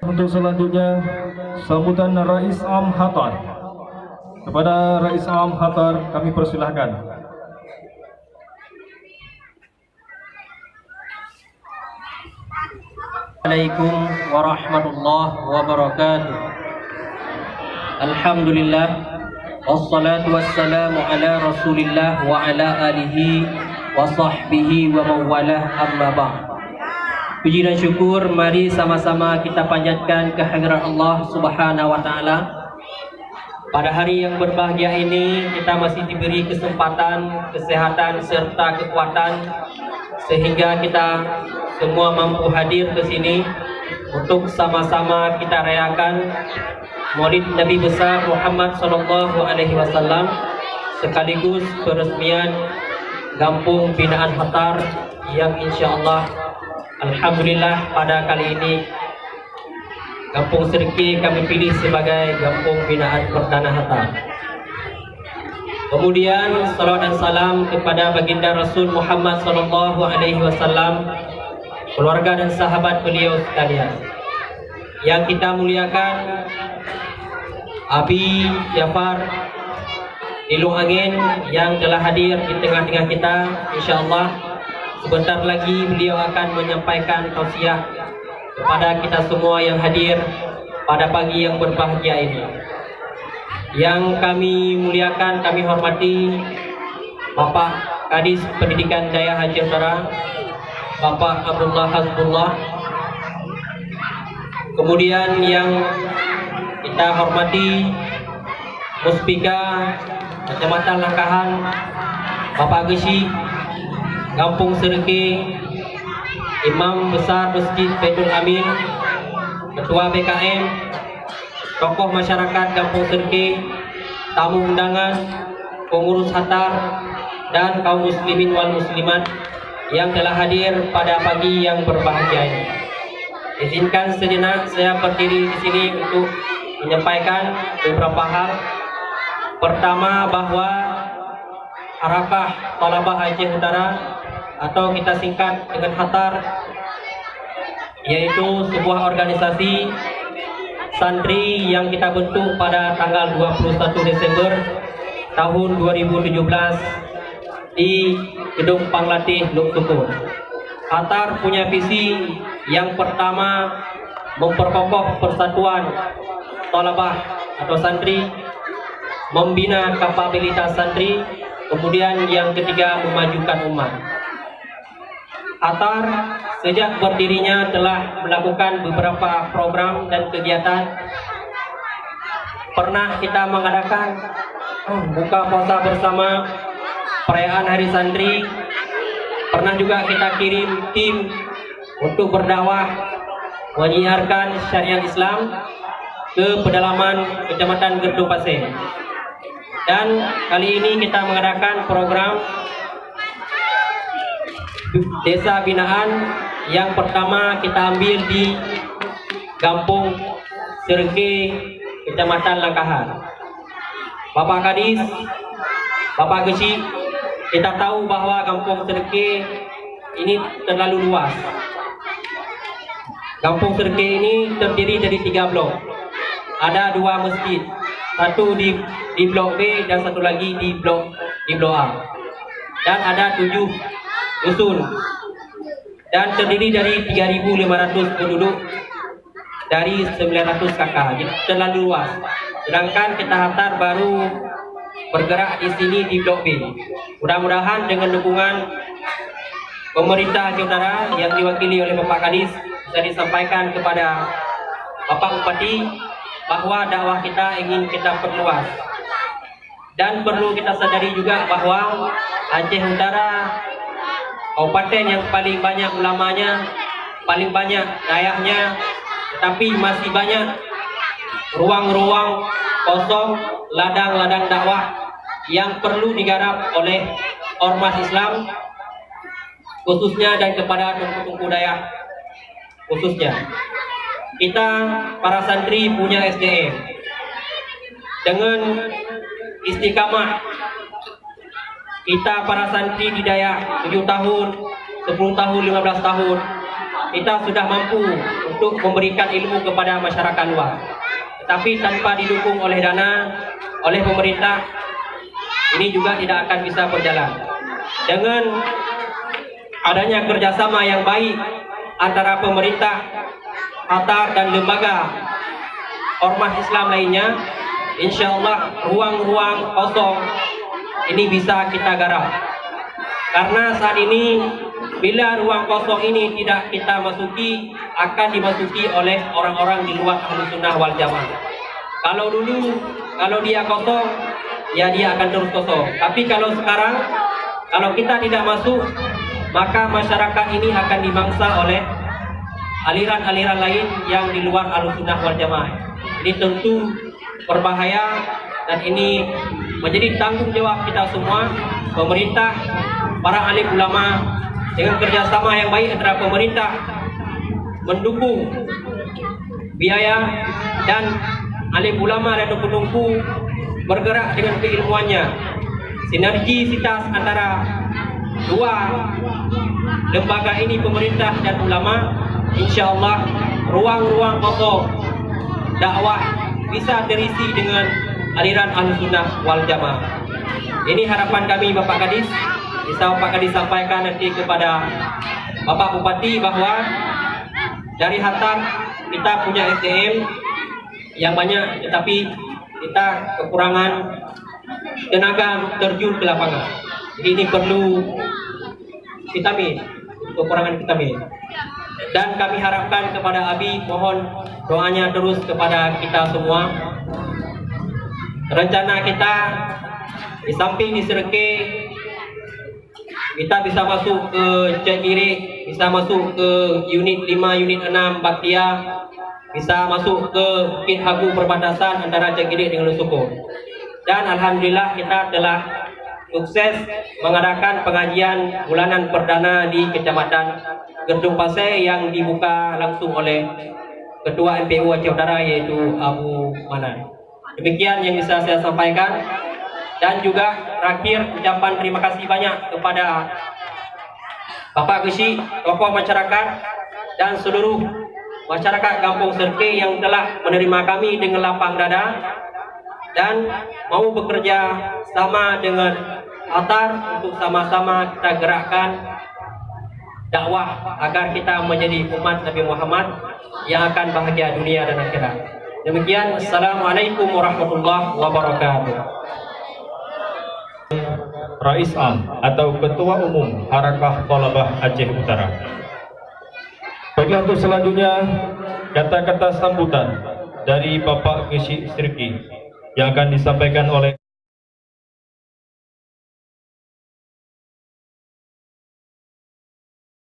Untuk selanjutnya, sambutan Rais Am Hatar. Kepada Rais Am Hatar kami persilahkan. Assalamualaikum warahmatullahi wabarakatuh. Alhamdulillah, wassalatu wassalamu ala rasulillah wa ala alihi wa sahbihi wa mawalah, amma ba'd. Puji dan syukur mari sama-sama kita panjatkan kehadirat Allah Subhanahu wa taala. Pada hari yang berbahagia ini kita masih diberi kesempatan, kesehatan serta kekuatan sehingga kita semua mampu hadir ke sini untuk sama-sama kita rayakan Maulid Nabi besar Muhammad sallallahu alaihi wasallam sekaligus peresmian Kampung Binaan Hatar yang insyaallah alhamdulillah pada kali ini Kampung Serki kami pilih sebagai Kampung Binaan Perdana Hatar. Kemudian salawat dan salam kepada baginda Rasul Muhammad sallallahu alaihi wasallam, keluarga dan sahabat beliau sekalian. Yang kita muliakan Abi Jafar Ilung Angin yang telah hadir di tengah-tengah kita. Insyaallah sebentar lagi beliau akan menyampaikan tausiah kepada kita semua yang hadir pada pagi yang berbahagia ini. Yang kami muliakan, kami hormati Bapak Kadis Pendidikan Daya Haji Utara, Bapak Abdullah Hasbullah. Kemudian yang kita hormati Muspika Kecamatan Langkahan, Bapak Gesi Kampung Serki, Imam Besar Masjid Baitul Amin, Ketua BKM, tokoh masyarakat Kampung Serki, tamu undangan, pengurus Hatar, dan kaum muslimin wal muslimat yang telah hadir pada pagi yang berbahagia ini. Izinkan sejenak saya berdiri di sini untuk menyampaikan beberapa hal. Pertama, bahwa Harakah Thalabah Aceh Utara atau kita singkat dengan Hatar, yaitu sebuah organisasi santri yang kita bentuk pada tanggal 21 Desember tahun 2017 di Gedung Panglatih Luk Sukur. Hatar punya visi yang pertama memperkokoh persatuan thalabah atau santri, membina kapabilitas santri, kemudian yang ketiga memajukan umat. Hatar sejak berdirinya telah melakukan beberapa program dan kegiatan. Pernah kita mengadakan buka puasa bersama, perayaan Hari Santri. Pernah juga kita kirim tim untuk berdakwah menyiarkan syariat Islam ke pedalaman Kecamatan Gerdu Pasir. Dan kali ini kita mengadakan program Desa Binaan yang pertama kita ambil di Kampung Serki, Kecamatan Langkahan. Bapak Kadis, Bapak Gesi, kita tahu bahwa Kampung Serki ini terlalu luas. Kampung Serki ini terdiri dari 3 blok. Ada 2 masjid, satu di blok B dan satu lagi di blok A. Dan ada 7 dusun dan terdiri dari 3.500 penduduk dari 900 kakak. Jadi terlalu luas. Sedangkan kita Hatar baru bergerak di sini di blok B. Mudah-mudahan dengan dukungan pemerintah Aceh Utara yang diwakili oleh Bapak Kadis bisa disampaikan kepada Bapak Bupati bahwa dakwah kita ingin kita perluas. Dan perlu kita sadari juga bahwa Aceh Utara kabupaten yang paling banyak ulamanya, paling banyak dayahnya, tetapi masih banyak ruang-ruang kosong, ladang-ladang dakwah yang perlu digarap oleh ormas Islam khususnya dan kepada tungku-tungku dayak khususnya. Kita para santri punya SDM dengan istiqamah. Kita para santri di Dayak 7 tahun, 10 tahun, 15 tahun, kita sudah mampu untuk memberikan ilmu kepada masyarakat luas. Tetapi tanpa didukung oleh dana, oleh pemerintah, ini juga tidak akan bisa berjalan. Dengan adanya kerjasama yang baik antara pemerintah, Qatar dan lembaga ormas Islam lainnya, insya Allah ruang-ruang kosong ini bisa kita garap. Karena saat ini bila ruang kosong ini tidak kita masuki, akan dimasuki oleh orang-orang di luar Ahlussunnah wal Jamaah. Kalau dulu, kalau dia kosong, ya dia akan terus kosong. Tapi kalau sekarang, kalau kita tidak masuk, maka masyarakat ini akan dimangsa oleh aliran-aliran lain yang di luar Ahlussunnah wal Jamaah. Ini tentu berbahaya dan ini menjadi tanggung jawab kita semua, pemerintah, para alim ulama, dengan kerjasama yang baik antara pemerintah mendukung biaya dan alim ulama dan penunggu bergerak dengan keilmuannya. Sinergisitas antara dua lembaga ini, pemerintah dan ulama, insya Allah ruang-ruang kosong dakwah bisa terisi dengan aliran Ahlussunnah wal Jamaah. Ini harapan kami Bapak Kadis. Bisa Bapak Kadis sampaikan nanti kepada Bapak Bupati bahwa dari Hatar kita punya SDM yang banyak, tetapi kita kekurangan tenaga untuk terjun ke lapangan. Jadi ini perlu vitamin, kekurangan vitamin. Dan kami harapkan kepada Abi, mohon doanya terus kepada kita semua. Rencana kita di samping di Serke, kita bisa masuk ke Cekiri, bisa masuk ke unit 5, unit 6 Baktia, bisa masuk ke Bukit Hagu perbatasan antara Cekiri dengan Lusoko. Dan alhamdulillah kita telah sukses mengadakan pengajian bulanan perdana di Kecamatan Gedung Pasir yang dibuka langsung oleh Ketua MPU Aceh Utara, yaitu Abu Manan. Demikian yang bisa saya sampaikan. Dan juga terakhir ucapan terima kasih banyak kepada Bapak Gesi, tokoh masyarakat dan seluruh masyarakat Kampung Serke yang telah menerima kami dengan lapang dada dan mau bekerja sama dengan Qatar untuk sama-sama kita gerakkan dakwah agar kita menjadi umat Nabi Muhammad yang akan bahagia dunia dan akhirat. Demikian, Assalamualaikum warahmatullahi wabarakatuh. Rais Am atau Ketua Umum Harakah Thalabah Aceh Utara. Baiklah, untuk selanjutnya kata-kata sambutan dari Bapak Gesi Sirki yang akan disampaikan oleh